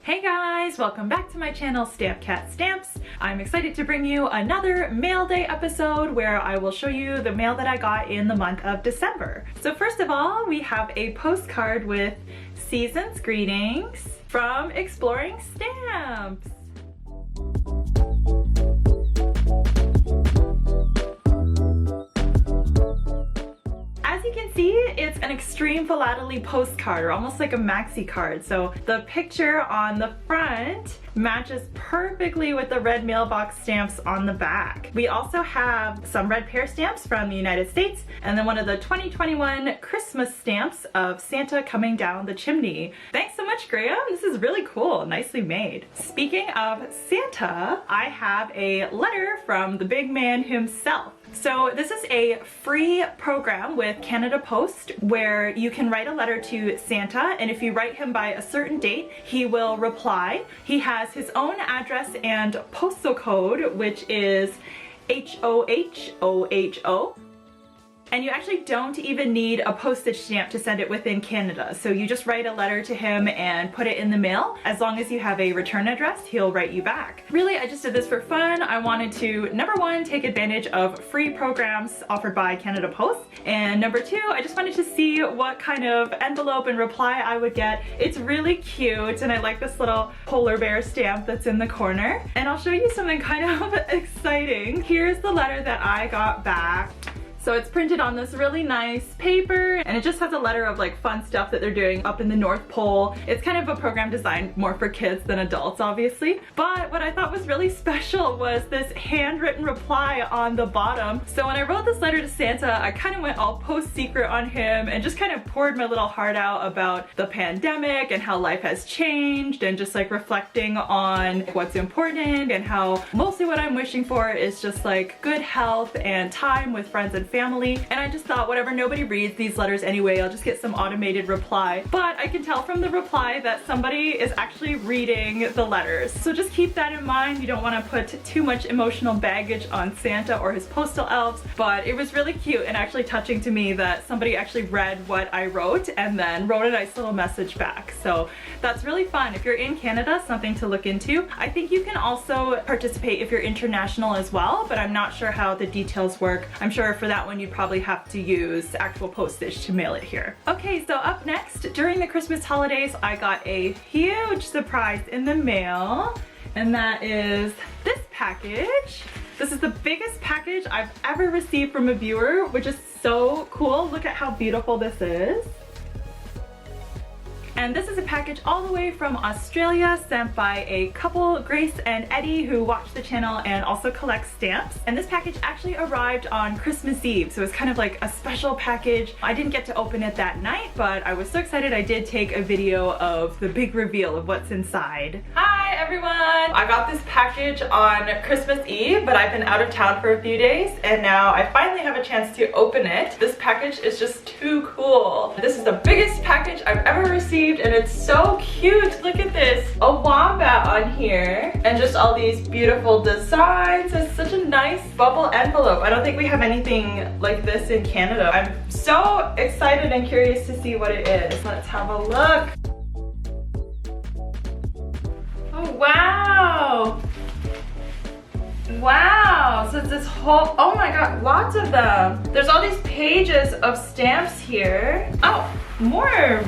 Hey guys, welcome back to my channel, StampCat Stamps. I'm excited to bring you another mail day episode where I will show you the mail that I got in the month of December. So first of all, we have a postcard with season's greetings from Exploring Stamps. As you can see, it's an extreme philately postcard, or almost like a maxi card. So the picture on the front matches perfectly with the red mailbox stamps on the back. We also have some red pear stamps from the United States, and then one of the 2021 Christmas stamps of Santa coming down the chimney. Thanks so much, Graham. This is really cool, nicely made. Speaking of Santa, I have a letter from the big man himself. So this is a free program with Canada Post where you can write a letter to Santa, and if you write him by a certain date, he will reply. He has his own address and postal code, which is HOHOHO. And you actually don't even need a postage stamp to send it within Canada. So you just write a letter to him and put it in the mail. As long as you have a return address, he'll write you back. Really, I just did this for fun. I wanted to, number one, take advantage of free programs offered by Canada Post. And number two, I just wanted to see what kind of envelope and reply I would get. It's really cute, and I like this little polar bear stamp that's in the corner. And I'll show you something kind of exciting. Here's the letter that I got back. So it's printed on this really nice paper, and it just has a letter of like fun stuff that they're doing up in the North Pole. It's kind of a program designed more for kids than adults, obviously. But what I thought was really special was this handwritten reply on the bottom. So when I wrote this letter to Santa, I kind of went all post-secret on him and just kind of poured my little heart out about the pandemic and how life has changed, and just like reflecting on what's important, and how mostly what I'm wishing for is just like good health and time with friends and family. And I just thought, whatever, nobody reads these letters anyway, I'll just get some automated reply. But I can tell from the reply that somebody is actually reading the letters. So just keep that in mind. You don't want to put too much emotional baggage on Santa or his postal elves. But it was really cute and actually touching to me that somebody actually read what I wrote and then wrote a nice little message back. So that's really fun. If you're in Canada, something to look into. I think you can also participate if you're international as well, but I'm not sure how the details work. I'm sure for that one you'd probably have to use actual postage to mail it here. Okay, so up next, during the Christmas holidays, I got a huge surprise in the mail, and that is this package. This is the biggest package I've ever received from a viewer, which is so cool. Look at how beautiful this is. And this is a package all the way from Australia, sent by a couple, Grace and Eddy, who watch the channel and also collect stamps. And this package actually arrived on Christmas Eve, so it's kind of like a special package. I didn't get to open it that night, but I was so excited I did take a video of the big reveal of what's inside. Hi everyone! I got this package on Christmas Eve, but I've been out of town for a few days, and now I finally have a chance to open it. This package is just too cool. This is the biggest package I've ever received, and it's so cute. Look at this, a wombat on here, and just all these beautiful designs. It's such a nice bubble envelope. I don't think we have anything like this in Canada. I'm so excited and curious to see what it is. Let's have a look. Oh wow! Wow, so it's this whole, oh my god, lots of them. There's all these pages of stamps here. Oh, more.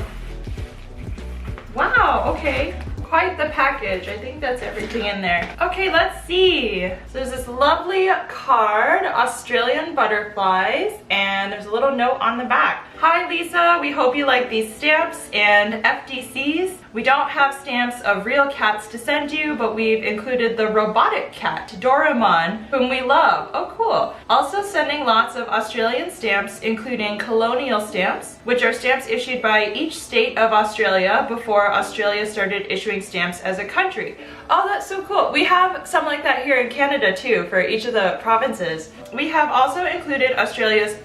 Wow, okay. Quite the package. I think that's everything in there. Okay, let's see. So there's this lovely card, Australian butterflies, and there's a little note on the back. Hi Lisa, we hope you like these stamps and FDCs. We don't have stamps of real cats to send you, but we've included the robotic cat, Doraemon, whom we love. Oh cool. Also sending lots of Australian stamps, including colonial stamps, which are stamps issued by each state of Australia before Australia started issuing stamps as a country. Oh, that's so cool. We have some like that here in Canada too, for each of the provinces. We have also included Australia's,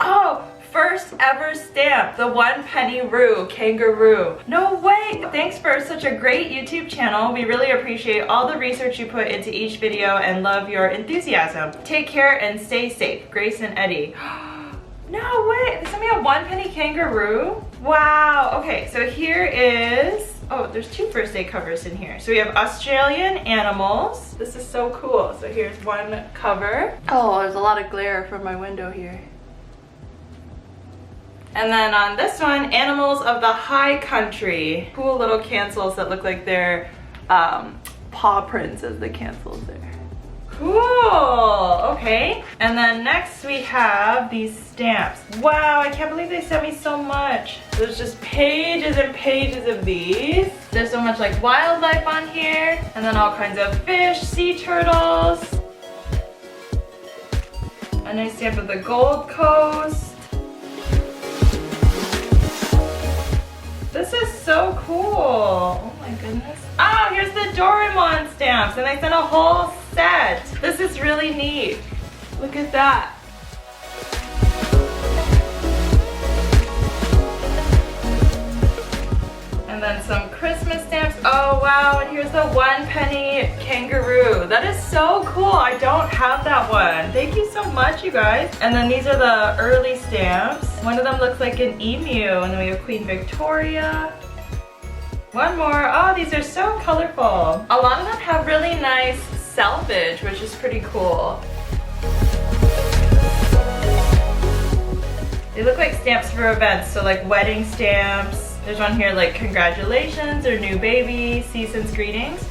first ever stamp, the 1 penny roo kangaroo. No way! Thanks for such a great YouTube channel. We really appreciate all the research you put into each video and love your enthusiasm. Take care and stay safe. Grace and Eddy. No way! They sent me a 1 penny kangaroo? Wow! Okay, so here is Oh, there's 2 first day covers in here. So we have Australian animals. This is so cool. So here's one cover. Oh, there's a lot of glare from my window here. And then on this one, animals of the high country. Cool little cancels that look like they're paw prints as the cancels there. Cool, okay. And then next we have these stamps. Wow, I can't believe they sent me so much. There's just pages and pages of these. There's so much like wildlife on here, and then all kinds of fish, sea turtles. A nice stamp of the Gold Coast. This is so cool. Oh my goodness. Oh, here's the Doraemon stamps, and they sent a whole set. This is really neat. Look at that. And then some Christmas stamps. Oh wow, and here's the 1 penny kangaroo. That is so cool. I don't have that one. Thank you so much, you guys. And then these are the early stamps. One of them looks like an emu, and then we have Queen Victoria. One more. Oh, these are so colorful. A lot of them have really nice salvage, which is pretty cool. They look like stamps for events, so like wedding stamps. There's one here like congratulations or new baby, season's greetings.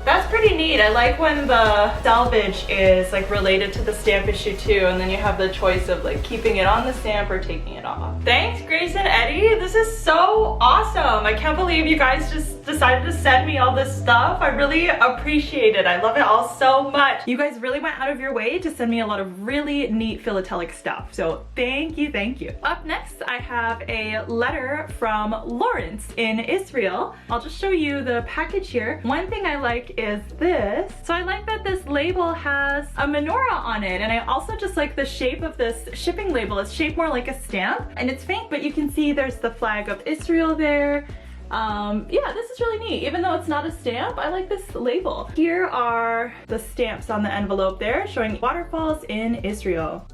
That's pretty neat. I like when the salvage is like related to the stamp issue too, and then you have the choice of like keeping it on the stamp or taking it off. Thanks, Grace and Eddy. This is so awesome. I can't believe you guys just decided to send me all this stuff. I really appreciate it. I love it all so much. You guys really went out of your way to send me a lot of really neat philatelic stuff. So thank you, thank you. Up next, I have a letter from Lawrence in Israel. I'll just show you the package here. One thing I like is this. So I like that this label has a menorah on it, and I also just like the shape of this shipping label. It's shaped more like a stamp, and it's faint, but you can see there's the flag of Israel there. Yeah, this is really neat. Even though it's not a stamp, I like this label. Here are the stamps on the envelope there showing waterfalls in Israel.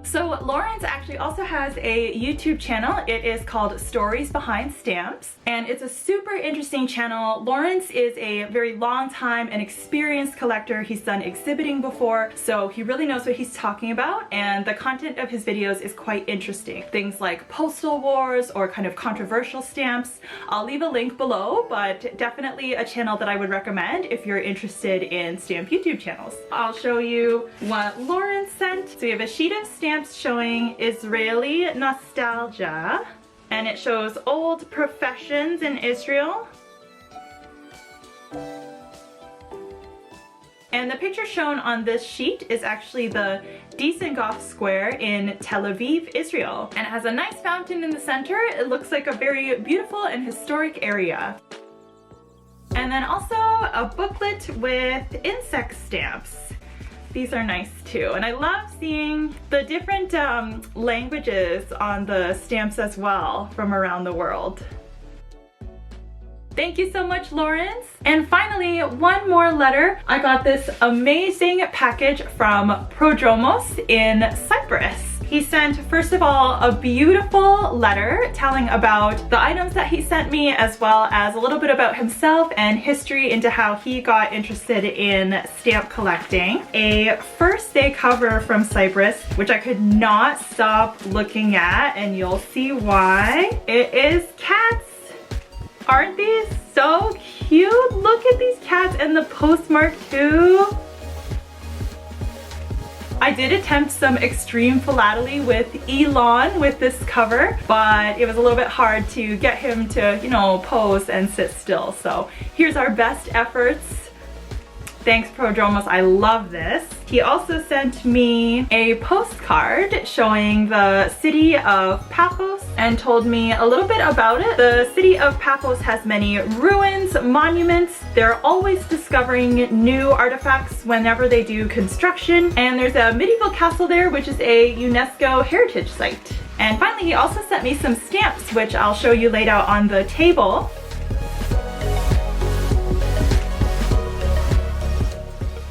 So Lawrence actually also has a YouTube channel. It is called Stories Behind Stamps, and it's a super interesting channel. Lawrence is a very long time and experienced collector. He's done exhibiting before, so he really knows what he's talking about, and the content of his videos is quite interesting. Things like postal wars or kind of controversial stamps. I'll leave a link below, but definitely a channel that I would recommend if you're interested in stamp YouTube channels. I'll show you what Lawrence sent. So we have a sheet of stamps showing Israeli nostalgia, and it shows old professions in Israel. And the picture shown on this sheet is actually the Dizengoff Square in Tel Aviv, Israel. And it has a nice fountain in the center. It looks like a very beautiful and historic area. And then also a booklet with insect stamps. These are nice too, and I love seeing the different languages on the stamps as well from around the world. Thank you so much, Lawrence. And finally, one more letter. I got this amazing package from Prodromos in Cyprus. He sent, first of all, a beautiful letter telling about the items that he sent me, as well as a little bit about himself and history into how he got interested in stamp collecting. A first day cover from Cyprus, which I could not stop looking at, and you'll see why. It is cats. Aren't these so cute? Look at these cats and the postmark too. I did attempt some extreme philately with Elon with this cover, but it was a little bit hard to get him to, you know, pose and sit still. So here's our best efforts. Thanks, Prodromos, I love this. He also sent me a postcard showing the city of Paphos and told me a little bit about it. The city of Paphos has many ruins, monuments. They're always discovering new artifacts whenever they do construction. And there's a medieval castle there, which is a UNESCO heritage site. And finally, he also sent me some stamps, which I'll show you laid out on the table.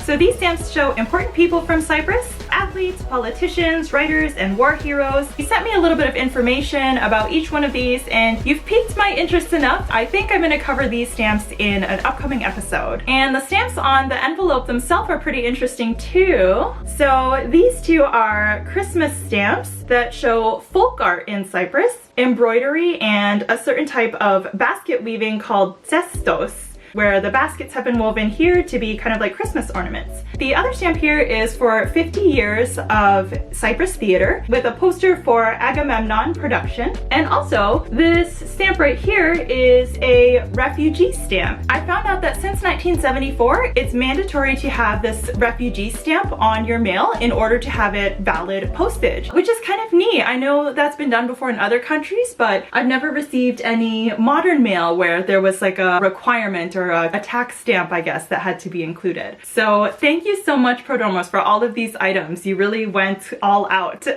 So these stamps show important people from Cyprus, athletes, politicians, writers, and war heroes. He sent me a little bit of information about each one of these, and you've piqued my interest enough. I think I'm gonna cover these stamps in an upcoming episode. And the stamps on the envelope themselves are pretty interesting too. So these two are Christmas stamps that show folk art in Cyprus, embroidery, and a certain type of basket weaving called cestos, where the baskets have been woven here to be kind of like Christmas ornaments. The other stamp here is for 50 years of Cyprus theater with a poster for Agamemnon production. And also this stamp right here is a refugee stamp. I found out that since 1974, it's mandatory to have this refugee stamp on your mail in order to have it valid postage, which is kind of neat. I know that's been done before in other countries, but I've never received any modern mail where there was like a requirement or a tax stamp, I guess, that had to be included. So thank you so much, Prodromos, for all of these items. You really went all out.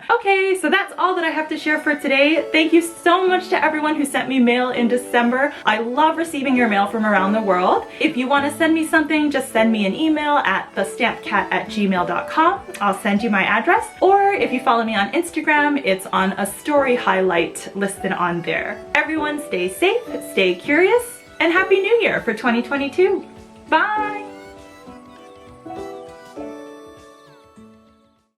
Okay, so that's all that I have to share for today. Thank you so much to everyone who sent me mail in December. I love receiving your mail from around the world. If you want to send me something, just send me an email at TheStampCat@gmail.com. I'll send you my address. Or if you follow me on Instagram, it's on a story highlight listed on there. Everyone stay safe, stay curious, and Happy New Year for 2022. Bye!